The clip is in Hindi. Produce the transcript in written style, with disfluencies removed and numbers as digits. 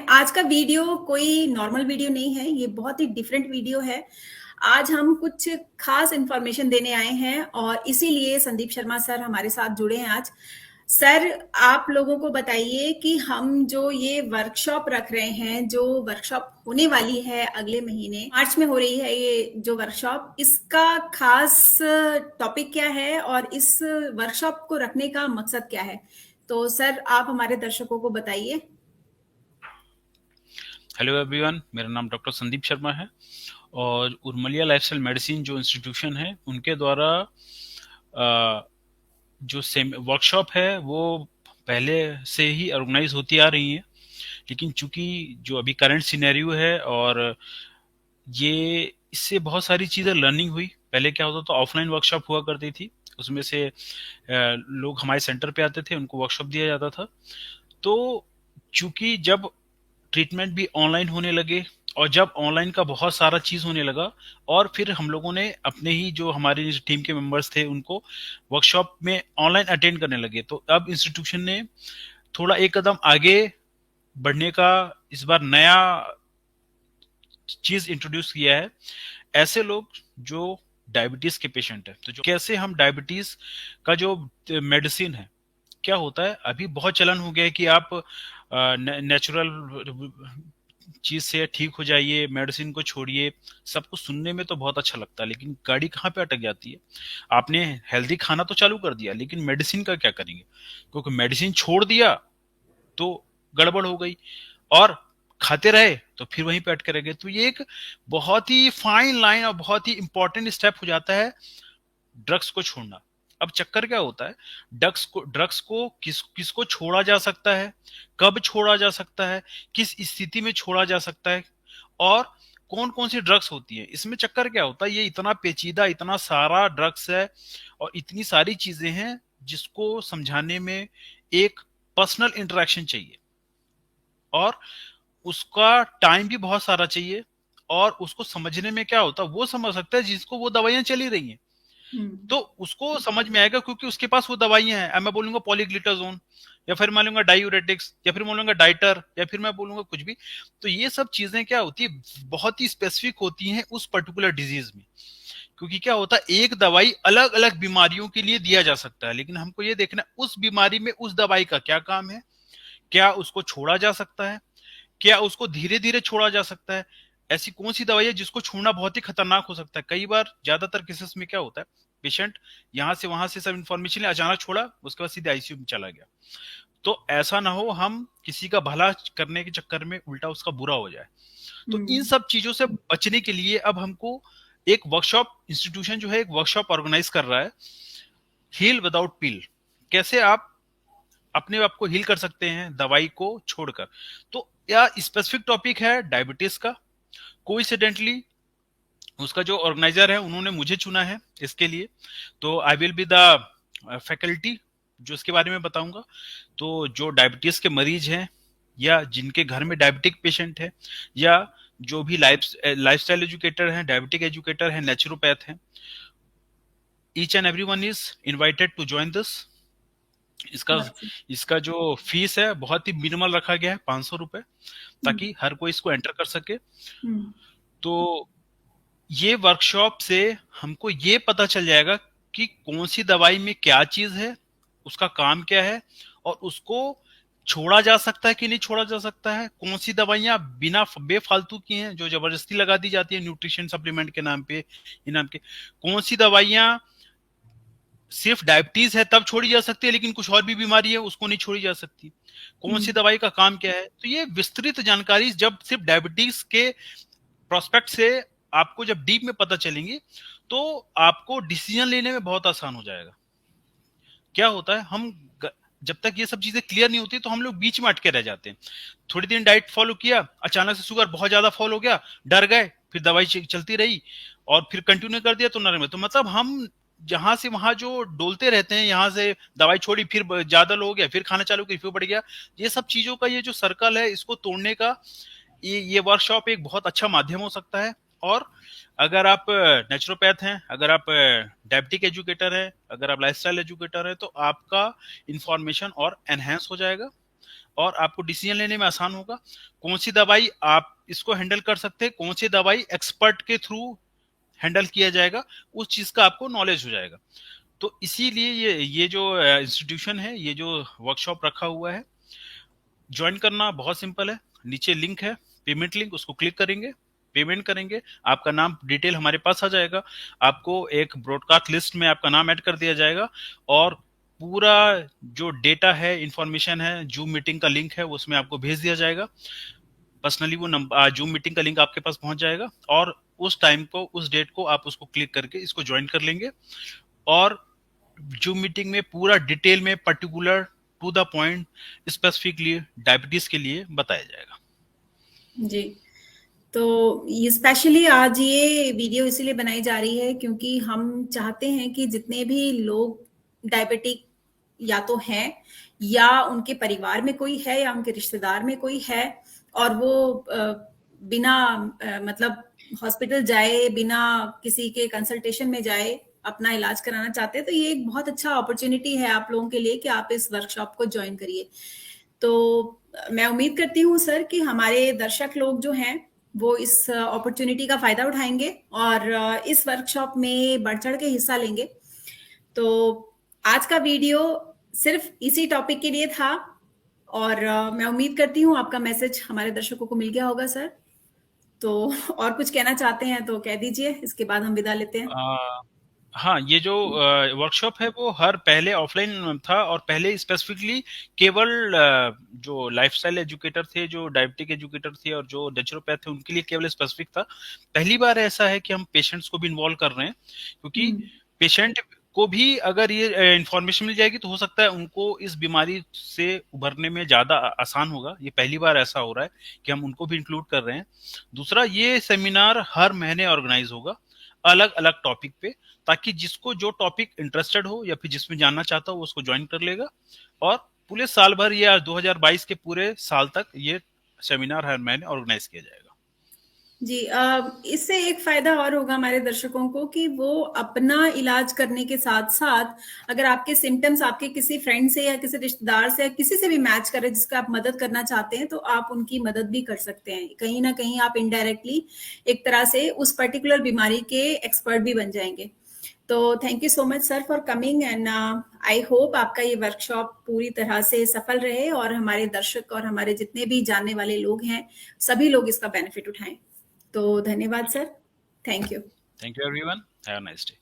हैं। आज का वीडियो कोई नॉर्मल वीडियो नहीं है, ये बहुत ही डिफरेंट वीडियो है। आज हम कुछ खास इन्फॉर्मेशन देने आए हैं और इसीलिए संदीप शर्मा सर हमारे साथ जुड़े हैं आज। सर, आप लोगों को बताइए कि हम जो ये वर्कशॉप रख रहे हैं, जो वर्कशॉप होने वाली है अगले महीने मार्च में हो रही है ये जो वर्कशॉप, इसका खास टॉपिक क्या है और इस वर्कशॉप को रखने का मकसद क्या है? तो सर, आप हमारे दर्शकों को बताइए। हेलो एवरीवन, मेरा नाम डॉक्टर संदीप शर्मा है और उर्मिला लाइफस्टाइल मेडिसिन जो इंस्टीट्यूशन है उनके द्वारा जो सेम वर्कशॉप है वो पहले से ही ऑर्गेनाइज होती आ रही है। लेकिन चूंकि जो अभी करंट सिनेरियो है और ये इससे बहुत सारी चीज़ें लर्निंग हुई। पहले क्या होता था, ऑफलाइन वर्कशॉप हुआ करती थी, उसमें से लोग हमारे सेंटर पे आते थे, उनको वर्कशॉप दिया जाता था। तो चूंकि जब ट्रीटमेंट भी ऑनलाइन होने लगे और जब ऑनलाइन का बहुत सारा चीज होने लगा और फिर हम लोगों ने अपने ही जो हमारे टीम के मेंबर्स थे उनको वर्कशॉप में ऑनलाइन अटेंड करने लगे, तो अब इंस्टीट्यूशन ने थोड़ा एक कदम आगे बढ़ने का इस बार नया चीज इंट्रोड्यूस किया है। ऐसे लोग जो डायबिटीज के पेशेंट है, तो जो कैसे हम डायबिटीज का जो मेडिसिन है, क्या होता है अभी बहुत चलन हो गया है कि आप नेचुरल चीज से ठीक हो जाइए, मेडिसिन को छोड़िए। सबको सुनने में तो बहुत अच्छा लगता है, लेकिन गाड़ी कहाँ पे अटक जाती है। आपने हेल्दी खाना तो चालू कर दिया, लेकिन मेडिसिन का क्या करेंगे? क्योंकि मेडिसिन छोड़ दिया तो गड़बड़ हो गई, और खाते रहे तो फिर वहीं पे अटके रह गए। तो ये एक बहुत ही फाइन लाइन और बहुत ही इंपॉर्टेंट स्टेप हो जाता है ड्रग्स को छोड़ना। अब चक्कर क्या होता है, ड्रग्स को किसको छोड़ा जा सकता है, कब छोड़ा जा सकता है, किस स्थिति में छोड़ा जा सकता है, और कौन कौन सी ड्रग्स होती है। इसमें चक्कर क्या होता है, ये इतना पेचीदा, इतना सारा ड्रग्स है और इतनी सारी चीजें हैं जिसको समझाने में एक पर्सनल इंटरेक्शन चाहिए और उसका टाइम भी बहुत सारा चाहिए। और उसको समझने में क्या होता है, वो समझ सकता है जिसको वो दवाइयां चली रही हैं, हम्म। तो उसको समझ में आएगा क्योंकि उसके पास वो दवाइयां हैं। अब मैं बोलूंगा पॉलीग्लिटाजोन, या फिर मैं लूंगा डायूरेटिक्स, या फिर मैं लूंगा डाइटर, या फिर मैं बोलूंगा कुछ भी। तो ये सब चीजें क्या होती है, बहुत ही स्पेसिफिक होती हैं उस पर्टिकुलर डिजीज में। क्योंकि क्या होता है, एक दवाई अलग अलग बीमारियों के लिए दिया जा सकता है, लेकिन हमको ये देखना है उस बीमारी में उस दवाई का क्या काम है, क्या उसको छोड़ा जा सकता है, क्या उसको धीरे धीरे छोड़ा जा सकता है। ऐसी कौन सी दवाई है जिसको छोड़ना बहुत ही खतरनाक हो सकता है। कई बार ज्यादातर केसेस में क्या होता है, पेशेंट यहाँ से वहां से सब इन्फॉर्मेशन अचानक छोड़ा, उसके बाद सीधे आईसीयू में चला गया। तो ऐसा ना हो, हम किसी का भला करने के चक्कर में उल्टा उसका बुरा हो जाए। तो इन हम्म। सब चीजों से बचने के लिए अब हमको एक वर्कशॉप, इंस्टीट्यूशन जो है एक वर्कशॉप ऑर्गेनाइज कर रहा है, हील विदाउट पील। कैसे आप अपने आप को हील कर सकते हैं दवाई को छोड़कर। तो यह स्पेसिफिक टॉपिक है डायबिटीज का। कोइंसिडेंटली उसका जो ऑर्गेनाइजर है उन्होंने मुझे चुना है इसके लिए, तो I will be the faculty जो इसके बारे में बताऊंगा। तो जो डायबिटीज के मरीज हैं, या जिनके घर में डायबिटिक पेशेंट है, या जो भी लाइफस्टाइल एजुकेटर हैं, डायबिटिक एजुकेटर हैं, नेचुरोपैथ हैं, each and every one is invited to join this. इसका अच्छा। इसका जो फीस है बहुत ही मिनिमल रखा गया है, 500 रुपए, हम्म। ताकि हर कोई इसको एंटर कर सके। हम्म। तो ये वर्कशॉप से हमको ये पता चल जाएगा कि कौन सी दवाई में क्या चीज है, उसका काम क्या है, और उसको छोड़ा जा सकता है कि नहीं छोड़ा जा सकता है। कौन सी दवाइयां बिना बेफालतू की हैं जो जबरदस्ती लगा दी जाती है न्यूट्रिशन सप्लीमेंट के नाम पे, इनाम के। कौन सी दवाइयां सिर्फ डायबिटीज है तब छोड़ी जा सकती है, लेकिन कुछ और भी बीमारी है उसको नहीं छोड़ी जा सकती। कौन सी हम्म। दवाई का काम क्या है। तो ये विस्तृत जानकारी जब सिर्फ डायबिटीज के प्रोस्पेक्ट से आपको जब डीप में पता चलेंगी, तो आपको डिसीजन लेने में बहुत आसान हो जाएगा। क्या होता है, जब तक ये सब चीजें क्लियर नहीं होती तो हम लोग बीच में अटके रह जाते हैं। थोड़ी दिन डाइट फॉलो किया, अचानक से शुगर बहुत ज्यादा फॉल हो गया, डर गए, फिर दवाई चलती रही, और फिर कंटिन्यू कर दिया तो नरम है। तो मतलब हम जहां से वहां जो डोलते रहते हैं, यहाँ से दवाई छोड़ी, फिर ज्यादा लो हो गया, फिर खाना चालू किया, फिर बढ़ गया। ये सब चीजों का ये जो सर्कल है, इसको तोड़ने का ये वर्कशॉप एक बहुत अच्छा माध्यम हो सकता है। और अगर आप नेचुरोपैथ हैं, अगर आप डायबिटिक एजुकेटर हैं, अगर आप लाइफस्टाइल एजुकेटर हैं, तो आपका इंफॉर्मेशन और एनहेंस हो जाएगा। और आपको डिसीजन लेने में आसान होगा। कौन सी दवाई आप इसको हैंडल कर सकते हैं, कौन सी दवाई एक्सपर्ट के थ्रू हैंडल किया जाएगा, उस चीज का आपको नॉलेज हो जाएगा। तो इसीलिए ये जो इंस्टीट्यूशन है, ये जो वर्कशॉप रखा हुआ है, ज्वाइन करना बहुत सिंपल है। नीचे लिंक है, पेमेंट लिंक, उसको क्लिक करेंगे, पेमेंट करेंगे, आपका नाम डिटेल हमारे पास आ जाएगा, आपको एक ब्रॉडकास्ट लिस्ट में आपका नाम ऐड कर दिया जाएगा, और पूरा जो डेटा है, इंफॉर्मेशन है, जूम मीटिंग का लिंक है, उसमें आपको भेज दिया जाएगा पर्सनली। वो नंबर, जूम मीटिंग का लिंक आपके पास पहुंच जाएगा, और उस टाइम को, उस डेट को आप उसको क्लिक करके इसको ज्वाइन कर लेंगे, और जूम मीटिंग में पूरा डिटेल में, particular to the point, specifically diabetes के लिए बताया जाएगा। जी, तो ये स्पेशली आज ये वीडियो इसीलिए बनाई जा रही है क्योंकि हम चाहते हैं कि जितने भी लोग डायबिटिक या तो हैं, या उनके परिवार में कोई है, या उनके रिश्तेदार में कोई है, और वो बिना मतलब हॉस्पिटल जाए, बिना किसी के कंसल्टेशन में जाए अपना इलाज कराना चाहते हैं, तो ये एक बहुत अच्छा अपॉर्चुनिटी है आप लोगों के लिए कि आप इस वर्कशॉप को ज्वाइन करिए। तो मैं उम्मीद करती हूँ सर कि हमारे दर्शक लोग जो हैं वो इस अपॉर्चुनिटी का फायदा उठाएंगे और इस वर्कशॉप में बढ़ चढ़ के हिस्सा लेंगे। तो आज का वीडियो सिर्फ इसी टॉपिक के लिए था, और मैं उम्मीद करती हूँ आपका मैसेज हमारे दर्शकों को मिल गया होगा सर। तो और कुछ कहना चाहते हैं तो कह दीजिए, इसके बाद हम विदा लेते हैं। हाँ, ये जो वर्कशॉप है वो हर पहले ऑफलाइन था, और पहले स्पेसिफिकली केवल जो लाइफस्टाइल एजुकेटर थे, जो डायबिटिक एजुकेटर थे, और जो नेचुरोपैथ थे, उनके लिए केवल स्पेसिफिक था। पहली बार ऐसा है कि हम पेशेंट्स को भी इन्वॉल्व कर रहे हैं, क्योंकि पेशेंट को भी अगर ये इंफॉर्मेशन मिल जाएगी तो हो सकता है उनको इस बीमारी से उभरने में ज्यादा आसान होगा। ये पहली बार ऐसा हो रहा है कि हम उनको भी इंक्लूड कर रहे हैं। दूसरा, ये सेमिनार हर महीने ऑर्गेनाइज होगा अलग अलग टॉपिक पे, ताकि जिसको जो टॉपिक इंटरेस्टेड हो या फिर जिसमें जानना चाहता हो वो उसको ज्वाइन कर लेगा, और पूरे साल भर या 2022 के पूरे साल तक ये सेमिनार हर महीने ऑर्गेनाइज किया जाएगा। जी, इससे एक फायदा और होगा हमारे दर्शकों को कि वो अपना इलाज करने के साथ साथ अगर आपके सिम्टम्स आपके किसी फ्रेंड से या किसी रिश्तेदार से या किसी से भी मैच करे जिसका आप मदद करना चाहते हैं, तो आप उनकी मदद भी कर सकते हैं। कहीं ना कहीं आप इनडायरेक्टली एक तरह से उस पर्टिकुलर बीमारी के एक्सपर्ट भी बन जाएंगे। तो thank you so much sir for coming, and I hope आपका ये वर्कशॉप पूरी तरह से सफल रहे और हमारे दर्शक और हमारे जितने भी जानने वाले लोग हैं सभी लोग इसका बेनिफिट उठाएं। तो धन्यवाद sir, thank you. Thank you everyone, have a nice day.